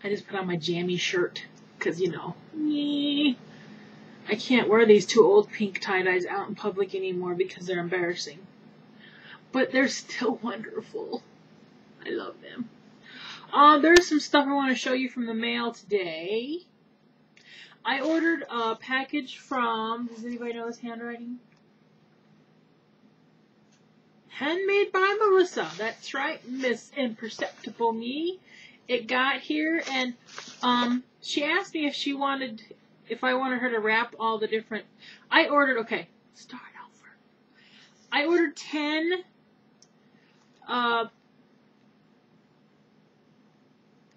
I just put on my jammy shirt because, you know, I can't wear these two old pink tie-dyes out in public anymore because they're embarrassing. But they're still wonderful. I love them. There's some stuff I want to show you from the mail today. I ordered a package from, does anybody know his handwriting? Handmade by Melissa. That's right, Miss Imperceptible Me. It got here, and she asked me if I wanted her to wrap all the different. I ordered. Okay, start over. I ordered 10.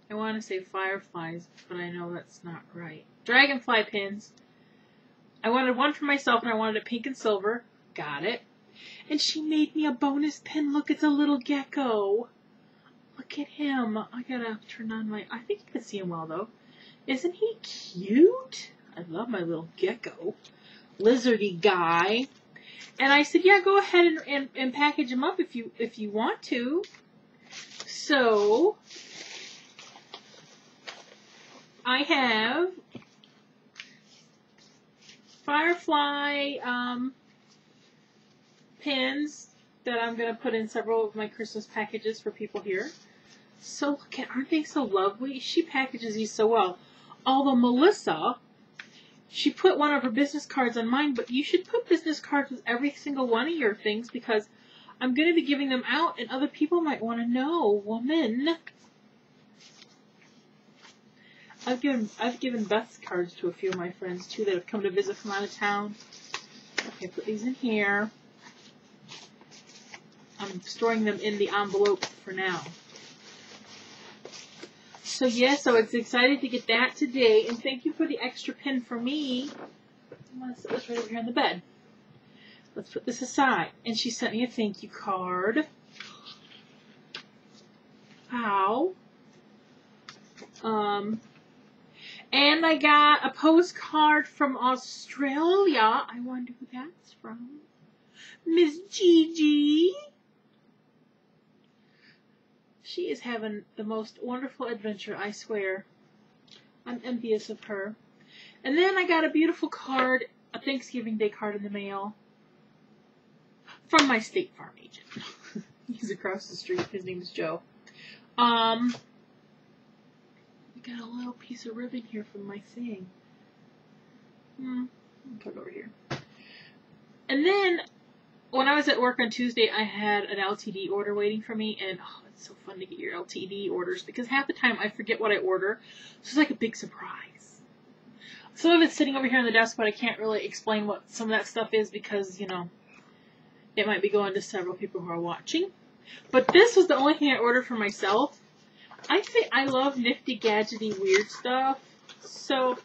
I want to say fireflies, but I know that's not right. Dragonfly pins. I wanted one for myself, and I wanted it pink and silver. Got it. And she made me a bonus pin. Look, it's a little gecko. Look at him. I gotta turn on my... I think you can see him well, though. Isn't he cute? I love my little gecko. Lizardy guy. And I said, yeah, go ahead and package him up if you want to. So... I have firefly pins that I'm going to put in several of my Christmas packages for people here. So look at, aren't they so lovely? She packages these so well. Although Melissa, she put one of her business cards on mine, but you should put business cards with every single one of your things because I'm going to be giving them out and other people might want to know. Woman. I've given Beth's cards to a few of my friends too that have come to visit from out of town. Okay, put these in here. I'm storing them in the envelope for now. So yeah, so it's excited to get that today, and thank you for the extra pin for me. I'm gonna set this right over here on the bed. Let's put this aside. And she sent me a thank you card. Wow. And I got a postcard from Australia. I wonder who that's from. Miss Gigi. She is having the most wonderful adventure, I swear. I'm envious of her. And then I got a beautiful card, a Thanksgiving Day card in the mail. From my State Farm agent. He's across the street. His name is Joe. Got a little piece of ribbon here from my thing. I'll put it over here. And then, when I was at work on Tuesday, I had an LTD order waiting for me, and oh, it's so fun to get your LTD orders, because half the time I forget what I order, so it's like a big surprise. Some of it's sitting over here on the desk, but I can't really explain what some of that stuff is, because, you know, it might be going to several people who are watching. But this was the only thing I ordered for myself. I love nifty, gadgety, weird stuff. So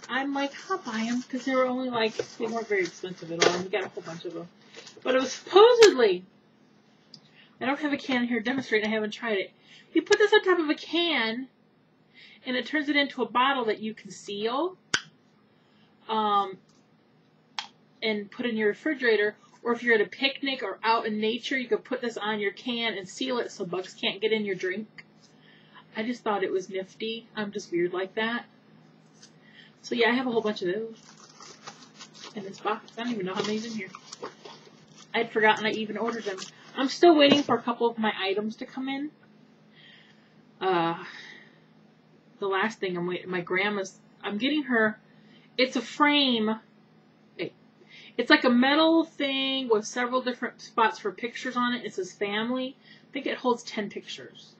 I'm like, I'll buy them because they were only like, they weren't very expensive at all. And we got a whole bunch of them. But it was supposedly, I don't have a can here to demonstrate. I haven't tried it. You put this on top of a can and it turns it into a bottle that you can seal and put in your refrigerator. Or if you're at a picnic or out in nature, you could put this on your can and seal it so bugs can't get in your drink. I just thought it was nifty. I'm just weird like that. So yeah, I have a whole bunch of those in this box. I don't even know how many's in here. I'd forgotten I even ordered them. I'm still waiting for a couple of my items to come in. The last thing I'm waiting, my grandma's, I'm getting her, it's a frame. It's like a metal thing with several different spots for pictures on it. It says family. I think it holds 10 pictures.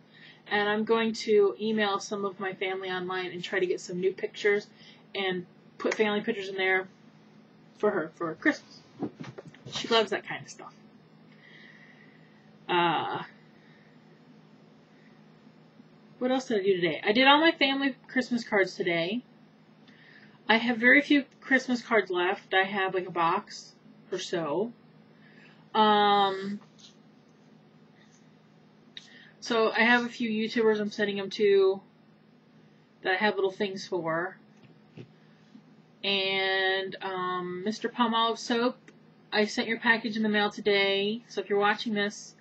And I'm going to email some of my family online and try to get some new pictures and put family pictures in there for her for Christmas. She loves that kind of stuff. What else did I do today? I did all my family Christmas cards today. I have very few Christmas cards left. I have like a box or so. So I have a few YouTubers I'm sending them to that I have little things for. And Mr. Palmolive Soap, I sent your package in the mail today. So if you're watching this,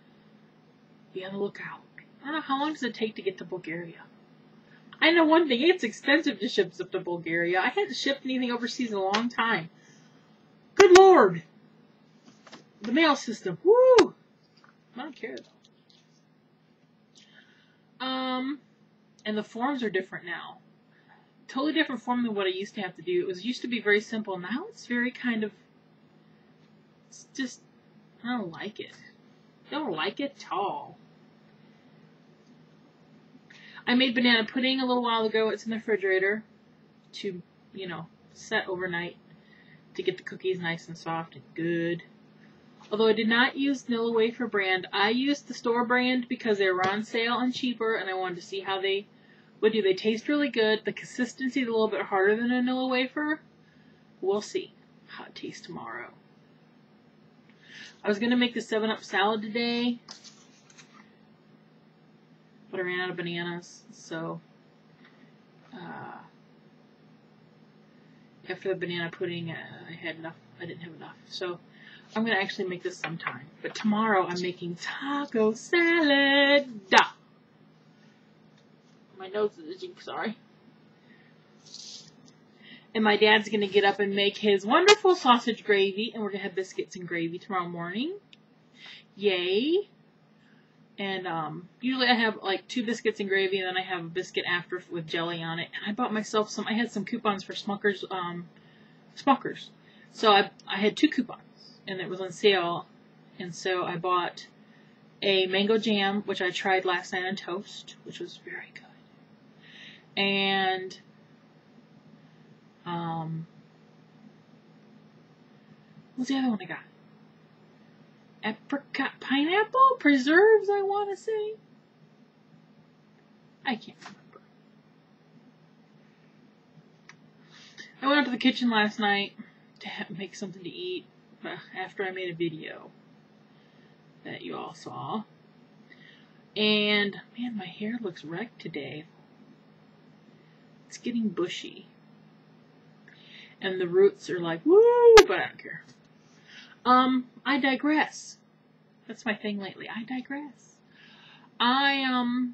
be on the lookout. I don't know, how long does it take to get to Bulgaria? I know one thing, it's expensive to ship stuff to Bulgaria. I hadn't shipped anything overseas in a long time. Good Lord. The mail system. Woo! I don't care, though. And the forms are different now. Totally different form than what I used to have to do. It used to be very simple. Now it's very kind of... It's just... I don't like it. I don't like it at all. I made banana pudding a little while ago. It's in the refrigerator to, set overnight to get the cookies nice and soft and good. Although I did not use Nilla Wafer brand. I used the store brand because they were on sale and cheaper, and I wanted to see how they would do. They taste really good. The consistency is a little bit harder than a Nilla Wafer. We'll see how it tastes tomorrow. I was going to make the 7-Up salad today, but I ran out of bananas, so after the banana pudding, I didn't have enough, so I'm going to actually make this sometime. But tomorrow I'm making taco salad. My nose is itching, sorry. And my dad's going to get up and make his wonderful sausage gravy, and we're going to have biscuits and gravy tomorrow morning. Yay. And usually I have like 2 biscuits and gravy, and then I have a biscuit after with jelly on it. And I bought myself I had some coupons for Smuckers. So I had 2 coupons, and it was on sale. And so I bought a mango jam, which I tried last night on toast, which was very good. And what's the other one I got? Apricot pineapple preserves, I want to say. I can't remember. I went up to the kitchen last night to make something to eat after I made a video that you all saw. And, man, my hair looks wrecked today. It's getting bushy. And the roots are like, woo, but I don't care. I digress. That's my thing lately. I digress. My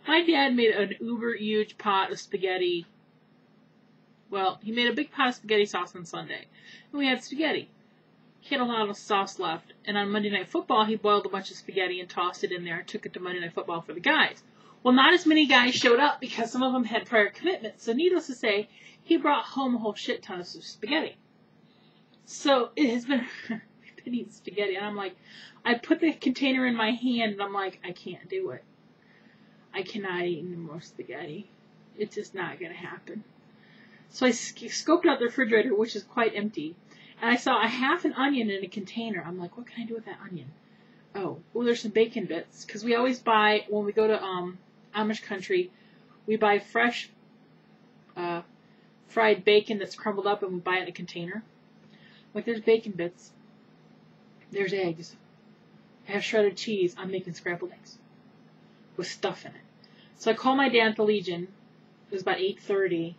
dad made an uber huge pot of spaghetti. Well, he made a big pot of spaghetti sauce on Sunday. And we had spaghetti. He had a lot of sauce left. And on Monday Night Football, he boiled a bunch of spaghetti and tossed it in there and took it to Monday Night Football for the guys. Well, not as many guys showed up because some of them had prior commitments. So needless to say, he brought home a whole shit ton of spaghetti. So it has been, we've been eating spaghetti. And I'm like, I put the container in my hand and I'm like, I can't do it. I cannot eat any more spaghetti. It's just not going to happen. So I scoped out the refrigerator, which is quite empty. And I saw a half an onion in a container. I'm like, what can I do with that onion? Oh, well, there's some bacon bits. Because we always buy, when we go to Amish country, we buy fresh fried bacon that's crumbled up and we buy it in a container. Like, there's bacon bits. There's eggs. I have shredded cheese. I'm making scrambled eggs with stuff in it. So I called my dad at the Legion. It was about 8:30.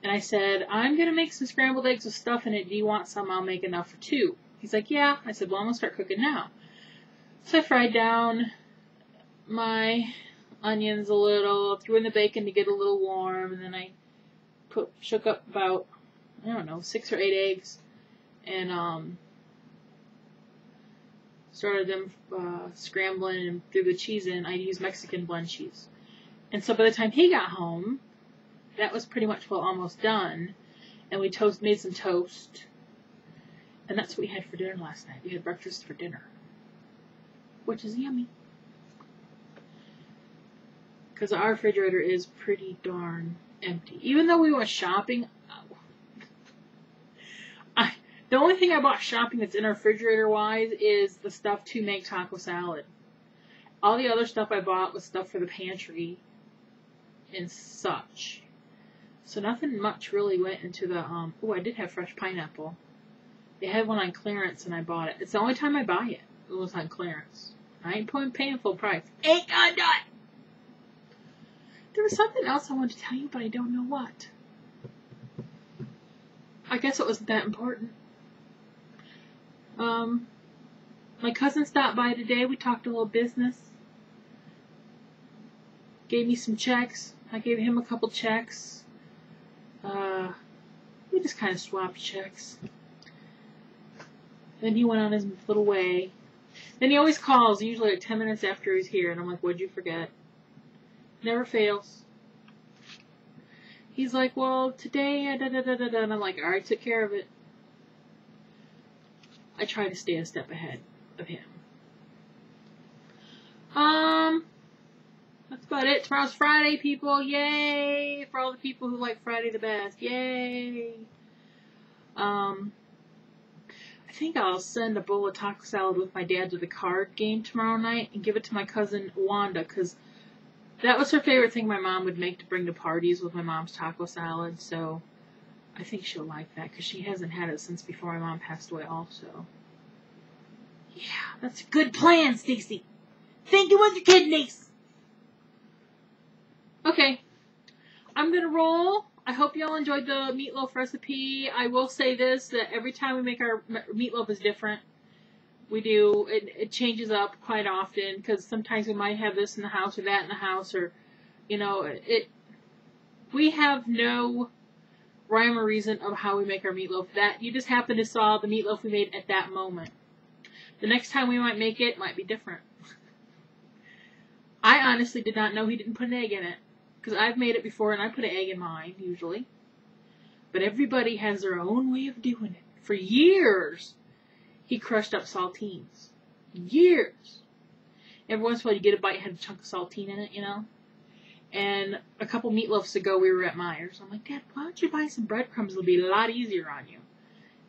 And I said, I'm going to make some scrambled eggs with stuff in it. Do you want some? I'll make enough for 2. He's like, yeah. I said, well, I'm going to start cooking now. So I fried down my onions a little, threw in the bacon to get a little warm, and then I shook up about, 6 or 8 eggs, and started them scrambling and threw the cheese in. I used Mexican blend cheese. And so by the time he got home, that was pretty much almost done, and we made some toast, and that's what we had for dinner last night. We had breakfast for dinner, which is yummy. Because our refrigerator is pretty darn empty. Even though we went shopping, the only thing I bought shopping that's in our refrigerator-wise is the stuff to make taco salad. All the other stuff I bought was stuff for the pantry and such. So nothing much really went into the, I did have fresh pineapple. They had one on clearance and I bought it. It's the only time I buy it. It was on clearance. I ain't paying full price. Ain't gonna do it! There was something else I wanted to tell you, but I don't know what. I guess it wasn't that important. My cousin stopped by today. We talked a little business. gave me some checks. I gave him a couple checks. We just kind of swapped checks. Then he went on his little way. Then he always calls, usually like 10 minutes after he's here, and I'm like, what'd you forget? Never fails. He's like, well, today, da-da-da-da-da, and I'm like, alright, took care of it. I try to stay a step ahead of him. That's about it. Tomorrow's Friday, people. Yay! For all the people who like Friday the best. Yay! I think I'll send a bowl of taco salad with my dad to the card game tomorrow night and give it to my cousin Wanda, because that was her favorite thing my mom would make to bring to parties, with my mom's taco salad. So I think she'll like that, because she hasn't had it since before my mom passed away also. Yeah, that's a good plan, Stacy. Thinking with your kidneys. Okay, I'm going to roll. I hope y'all enjoyed the meatloaf recipe. I will say this, that every time we make our meatloaf is different. We do, it changes up quite often, because sometimes we might have this in the house or that in the house, or, you know, we have no rhyme or reason of how we make our meatloaf. That you just happen to saw the meatloaf we made at that moment. The next time we might make it might be different. I honestly did not know he didn't put an egg in it, because I've made it before and I put an egg in mine, usually. But everybody has their own way of doing it. For years, he crushed up saltines. Years. Every once in a while you get a bite, had a chunk of saltine in it, you know. And a couple meatloafs ago we were at Myers. I'm like, Dad, why don't you buy some breadcrumbs? It'll be a lot easier on you.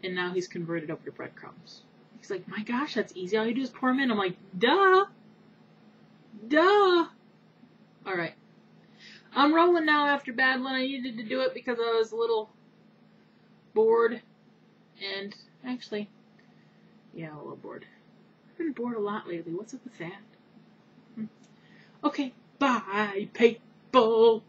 And now he's converted over to breadcrumbs. He's like, my gosh, that's easy. All you do is pour them in. I'm like, duh. Duh. Alright. I'm rolling now after battling. I needed to do it because I was a little bored. And actually, yeah, a little bored. I've been bored a lot lately. What's up with that? Okay, bye, people.